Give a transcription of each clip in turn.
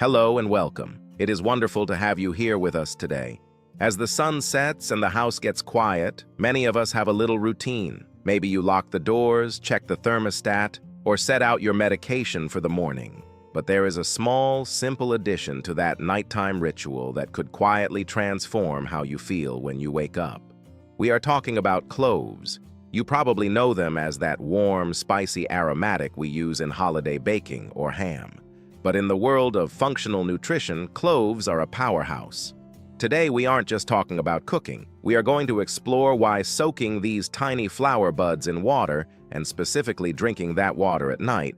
Hello and welcome. It is wonderful to have you here with us today. As the sun sets and the house gets quiet, many of us have a little routine. Maybe you lock the doors, check the thermostat, or set out your medication for the morning. But there is a small, simple addition to that nighttime ritual that could quietly transform how you feel when you wake up. We are talking about cloves. You probably know them as that warm, spicy aromatic we use in holiday baking or ham. But in the world of functional nutrition, cloves are a powerhouse. Today, we aren't just talking about cooking. We are going to explore why soaking these tiny flower buds in water, and specifically drinking that water at night,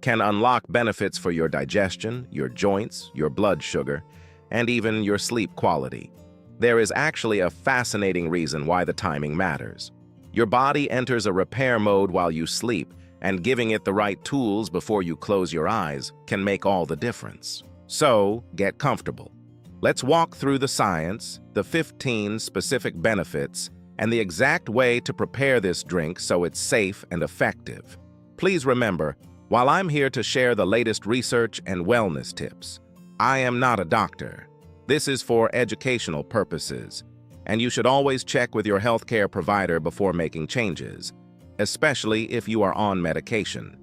can unlock benefits for your digestion, your joints, your blood sugar, and even your sleep quality. There is actually a fascinating reason why the timing matters. Your body enters a repair mode while you sleep, and giving it the right tools before you close your eyes can make all the difference. So, get comfortable. Let's walk through the science, the 15 specific benefits, and the exact way to prepare this drink so it's safe and effective. Please remember, while I'm here to share the latest research and wellness tips, I am not a doctor. This is for educational purposes, and you should always check with your healthcare provider before making changes, especially if you are on medication.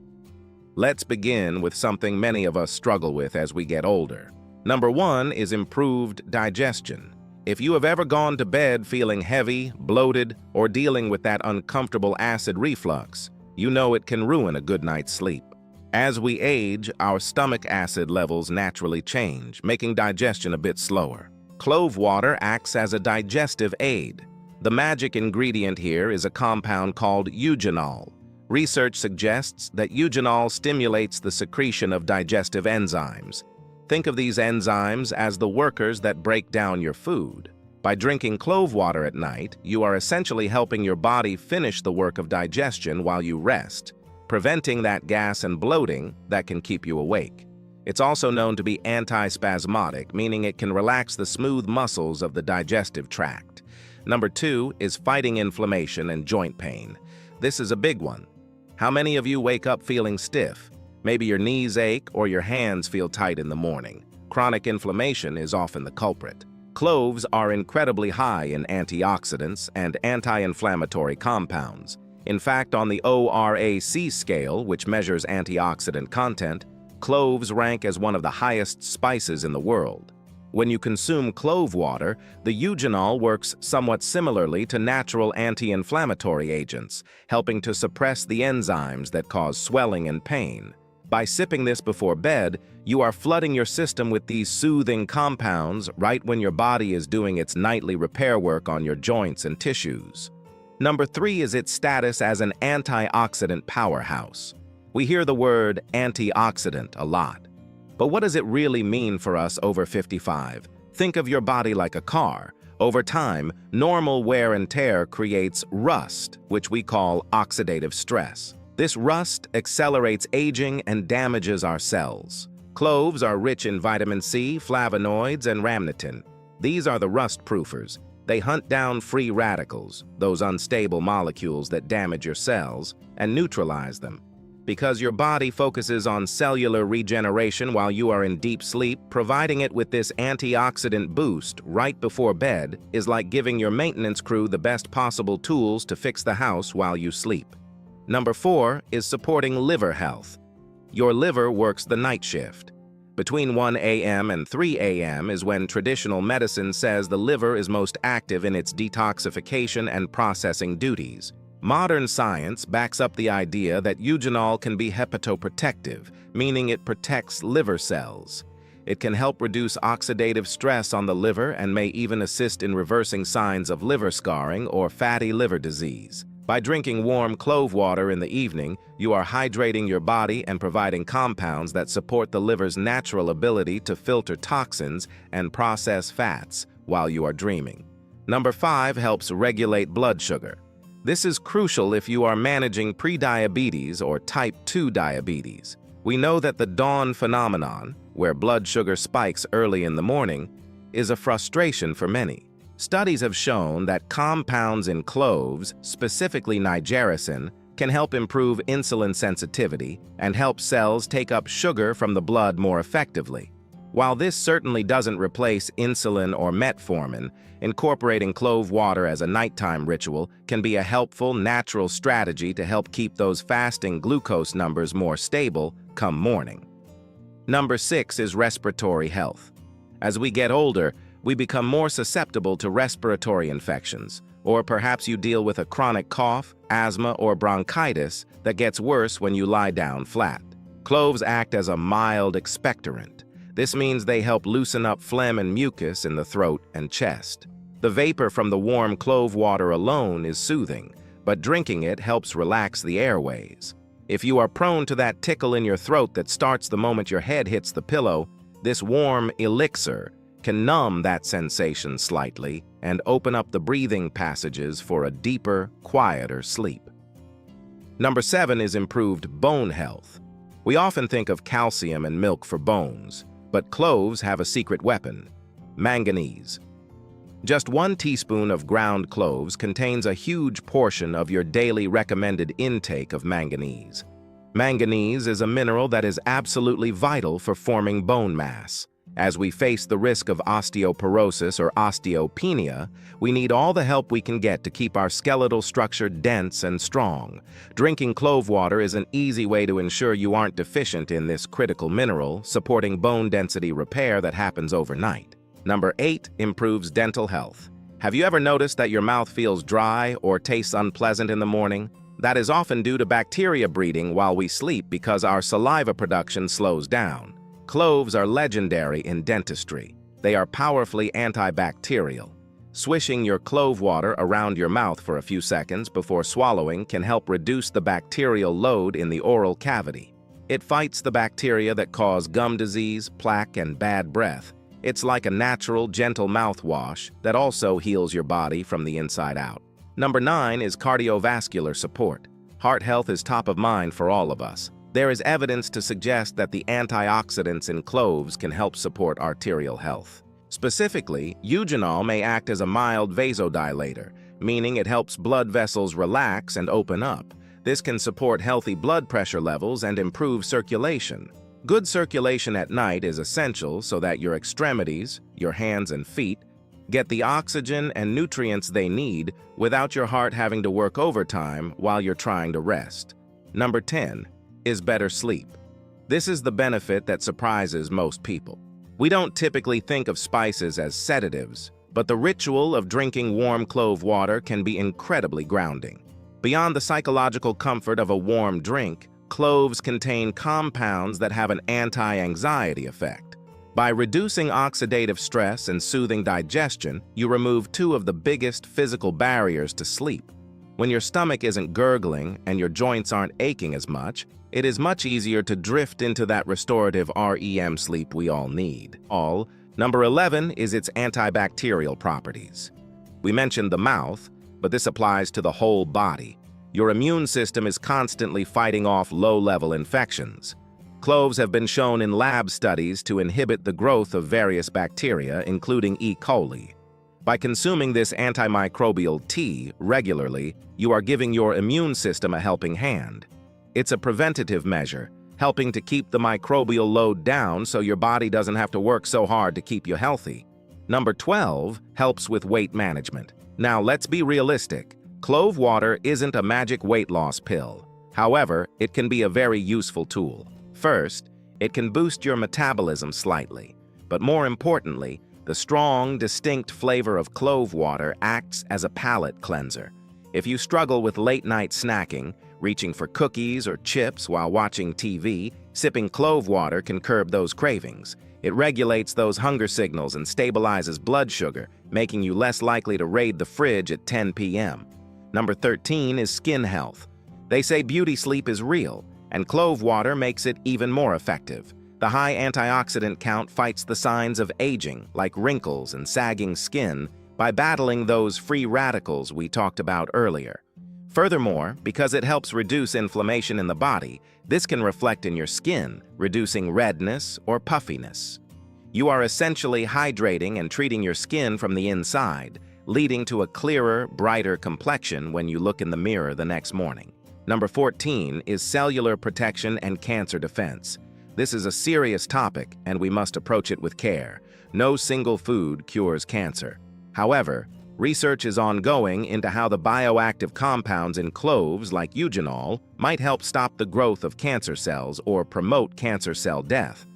Let's begin with something many of us struggle with as we get older. Number 1 is improved digestion. If you have ever gone to bed feeling heavy, bloated, or dealing with that uncomfortable acid reflux, you know it can ruin a good night's sleep. As we age, our stomach acid levels naturally change, making digestion a bit slower. Clove water acts as a digestive aid. The magic ingredient here is a compound called eugenol. Research suggests that eugenol stimulates the secretion of digestive enzymes. Think of these enzymes as the workers that break down your food. By drinking clove water at night, you are essentially helping your body finish the work of digestion while you rest, preventing that gas and bloating that can keep you awake. It's also known to be anti-spasmodic, meaning it can relax the smooth muscles of the digestive tract. Number 2 is fighting inflammation and joint pain. This is a big one. How many of you wake up feeling stiff? Maybe your knees ache or your hands feel tight in the morning. Chronic inflammation is often the culprit. Cloves are incredibly high in antioxidants and anti-inflammatory compounds. In fact, on the ORAC scale, which measures antioxidant content, cloves rank as one of the highest spices in the world. When you consume clove water, the eugenol works somewhat similarly to natural anti-inflammatory agents, helping to suppress the enzymes that cause swelling and pain. By sipping this before bed, you are flooding your system with these soothing compounds right when your body is doing its nightly repair work on your joints and tissues. Number 3 is its status as an antioxidant powerhouse. We hear the word antioxidant a lot. But what does it really mean for us over 55? Think of your body like a car. Over time, normal wear and tear creates rust, which we call oxidative stress. This rust accelerates aging and damages our cells. Cloves are rich in vitamin C, flavonoids, and rhamnotin. These are the rust proofers. They hunt down free radicals, those unstable molecules that damage your cells, and neutralize them. Because your body focuses on cellular regeneration while you are in deep sleep, providing it with this antioxidant boost right before bed is like giving your maintenance crew the best possible tools to fix the house while you sleep. Number 4 is supporting liver health. Your liver works the night shift. Between 1 a.m. and 3 a.m. is when traditional medicine says the liver is most active in its detoxification and processing duties. Modern science backs up the idea that eugenol can be hepatoprotective, meaning it protects liver cells. It can help reduce oxidative stress on the liver and may even assist in reversing signs of liver scarring or fatty liver disease. By drinking warm clove water in the evening, you are hydrating your body and providing compounds that support the liver's natural ability to filter toxins and process fats while you are dreaming. Number 5 helps regulate blood sugar. This is crucial if you are managing prediabetes or type 2 diabetes. We know that the dawn phenomenon, where blood sugar spikes early in the morning, is a frustration for many. Studies have shown that compounds in cloves, specifically nigericin, can help improve insulin sensitivity and help cells take up sugar from the blood more effectively. While this certainly doesn't replace insulin or metformin, incorporating clove water as a nighttime ritual can be a helpful, natural strategy to help keep those fasting glucose numbers more stable come morning. Number 6 is respiratory health. As we get older, we become more susceptible to respiratory infections, or perhaps you deal with a chronic cough, asthma, or bronchitis that gets worse when you lie down flat. Cloves act as a mild expectorant. This means they help loosen up phlegm and mucus in the throat and chest. The vapor from the warm clove water alone is soothing, but drinking it helps relax the airways. If you are prone to that tickle in your throat that starts the moment your head hits the pillow, this warm elixir can numb that sensation slightly and open up the breathing passages for a deeper, quieter sleep. Number 7 is improved bone health. We often think of calcium and milk for bones, but cloves have a secret weapon: manganese. Just 1 teaspoon of ground cloves contains a huge portion of your daily recommended intake of manganese. Manganese is a mineral that is absolutely vital for forming bone mass. As we face the risk of osteoporosis or osteopenia, we need all the help we can get to keep our skeletal structure dense and strong. Drinking clove water is an easy way to ensure you aren't deficient in this critical mineral, supporting bone density repair that happens overnight. Number 8 improves dental health. Have you ever noticed that your mouth feels dry or tastes unpleasant in the morning? That is often due to bacteria breeding while we sleep because our saliva production slows down. Cloves are legendary in dentistry. They are powerfully antibacterial. Swishing your clove water around your mouth for a few seconds before swallowing can help reduce the bacterial load in the oral cavity. It fights the bacteria that cause gum disease, plaque, and bad breath. It's like a natural, gentle mouthwash that also heals your body from the inside out. Number 9 is cardiovascular support. Heart health is top of mind for all of us. There is evidence to suggest that the antioxidants in cloves can help support arterial health. Specifically, eugenol may act as a mild vasodilator, meaning it helps blood vessels relax and open up. This can support healthy blood pressure levels and improve circulation. Good circulation at night is essential so that your extremities, your hands and feet, get the oxygen and nutrients they need without your heart having to work overtime while you're trying to rest. Number 10 is better sleep. This is the benefit that surprises most people. We don't typically think of spices as sedatives, but the ritual of drinking warm clove water can be incredibly grounding. Beyond the psychological comfort of a warm drink, cloves contain compounds that have an anti-anxiety effect. By reducing oxidative stress and soothing digestion, you remove 2 of the biggest physical barriers to sleep. When your stomach isn't gurgling and your joints aren't aching as much, it is much easier to drift into that restorative REM sleep we all need. Number 11 is its antibacterial properties. We mentioned the mouth, but this applies to the whole body. Your immune system is constantly fighting off low-level infections. Cloves have been shown in lab studies to inhibit the growth of various bacteria, including E. coli. By consuming this antimicrobial tea regularly, you are giving your immune system a helping hand. It's a preventative measure, helping to keep the microbial load down so your body doesn't have to work so hard to keep you healthy. Number 12 helps with weight management. Now, let's be realistic. Clove water isn't a magic weight loss pill. However, it can be a very useful tool. First, it can boost your metabolism slightly. But more importantly, the strong, distinct flavor of clove water acts as a palate cleanser. If you struggle with late-night snacking, reaching for cookies or chips while watching TV, sipping clove water can curb those cravings. It regulates those hunger signals and stabilizes blood sugar, making you less likely to raid the fridge at 10 p.m. Number 13 is skin health. They say beauty sleep is real, and clove water makes it even more effective. The high antioxidant count fights the signs of aging, like wrinkles and sagging skin, by battling those free radicals we talked about earlier. Furthermore, because it helps reduce inflammation in the body, this can reflect in your skin, reducing redness or puffiness. You are essentially hydrating and treating your skin from the inside, leading to a clearer, brighter complexion when you look in the mirror the next morning. Number 14 is cellular protection and cancer defense. This is a serious topic, and we must approach it with care. No single food cures cancer. However, research is ongoing into how the bioactive compounds in cloves, like eugenol, might help stop the growth of cancer cells or promote cancer cell death.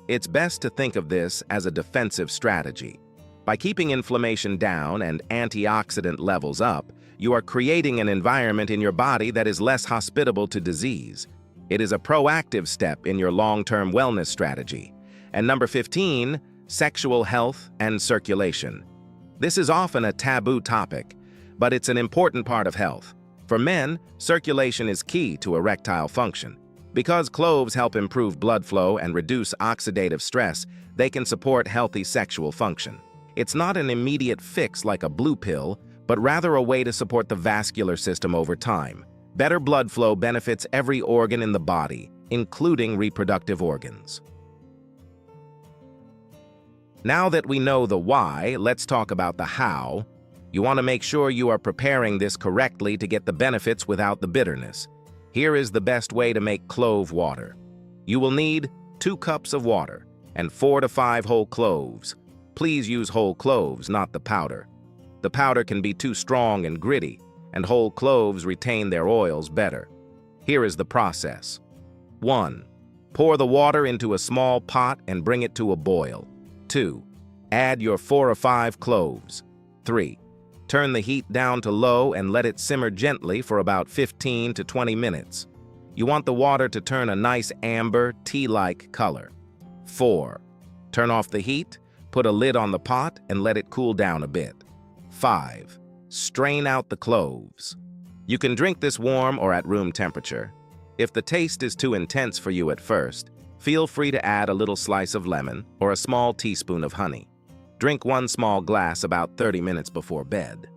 It's best to think of this as a defensive strategy. By keeping inflammation down and antioxidant levels up, you are creating an environment in your body that is less hospitable to disease. It is a proactive step in your long-term wellness strategy. And number 15, sexual health and circulation. This is often a taboo topic, but it's an important part of health. For men, circulation is key to erectile function. Because cloves help improve blood flow and reduce oxidative stress, they can support healthy sexual function. It's not an immediate fix like a blue pill, but rather a way to support the vascular system over time. Better blood flow benefits every organ in the body, including reproductive organs. Now that we know the why, let's talk about the how. You want to make sure you are preparing this correctly to get the benefits without the bitterness. Here is the best way to make clove water. You will need 2 cups of water and 4 to 5 whole cloves. Please use whole cloves, not the powder. The powder can be too strong and gritty, and whole cloves retain their oils better. Here is the process. 1. Pour the water into a small pot and bring it to a boil. 2. Add your 4 or 5 cloves. 3. Turn the heat down to low and let it simmer gently for about 15 to 20 minutes. You want the water to turn a nice amber, tea-like color. 4. Turn off the heat, put a lid on the pot, and let it cool down a bit. 5. Strain out the cloves. You can drink this warm or at room temperature. If the taste is too intense for you at first, feel free to add a little slice of lemon or a small teaspoon of honey. Drink 1 small glass about 30 minutes before bed.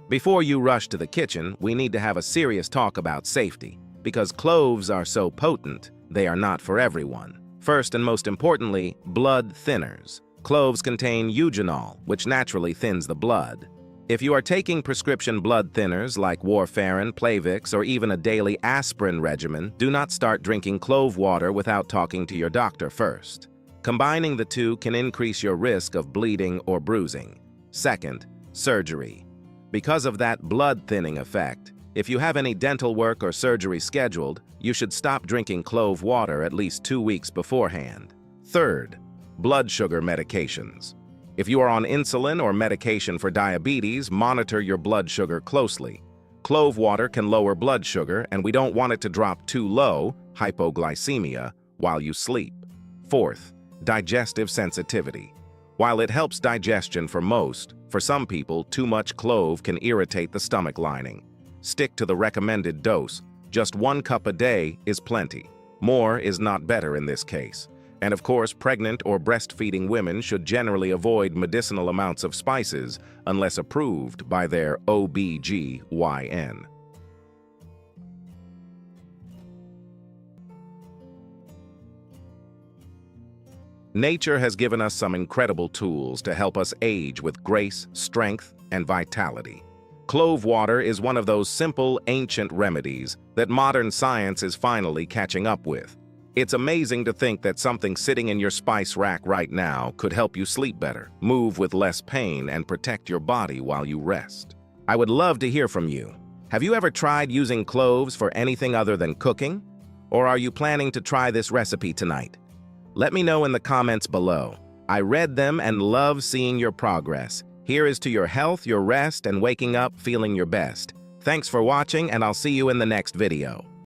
Before you rush to the kitchen, we need to have a serious talk about safety. Because cloves are so potent, they are not for everyone. First and most importantly, blood thinners. Cloves contain eugenol, which naturally thins the blood. If you are taking prescription blood thinners like warfarin, Plavix, or even a daily aspirin regimen, do not start drinking clove water without talking to your doctor first. Combining the two can increase your risk of bleeding or bruising. Second, surgery. Because of that blood thinning effect, if you have any dental work or surgery scheduled, you should stop drinking clove water at least 2 weeks beforehand. Third, blood sugar medications. If you are on insulin or medication for diabetes, monitor your blood sugar closely. Clove water can lower blood sugar, and we don't want it to drop too low, hypoglycemia, while you sleep. Fourth, digestive sensitivity. While it helps digestion for some people, too much clove can irritate the stomach lining. Stick to the recommended dose. Just 1 cup a day is plenty. More is not better in this case. And of course, pregnant or breastfeeding women should generally avoid medicinal amounts of spices unless approved by their OB/GYN. Nature has given us some incredible tools to help us age with grace, strength, and vitality. Clove water is one of those simple, ancient remedies that modern science is finally catching up with. It's amazing to think that something sitting in your spice rack right now could help you sleep better, move with less pain, and protect your body while you rest. I would love to hear from you. Have you ever tried using cloves for anything other than cooking? Or are you planning to try this recipe tonight? Let me know in the comments below. I read them and love seeing your progress. Here is to your health, your rest, and waking up feeling your best. Thanks for watching, and I'll see you in the next video.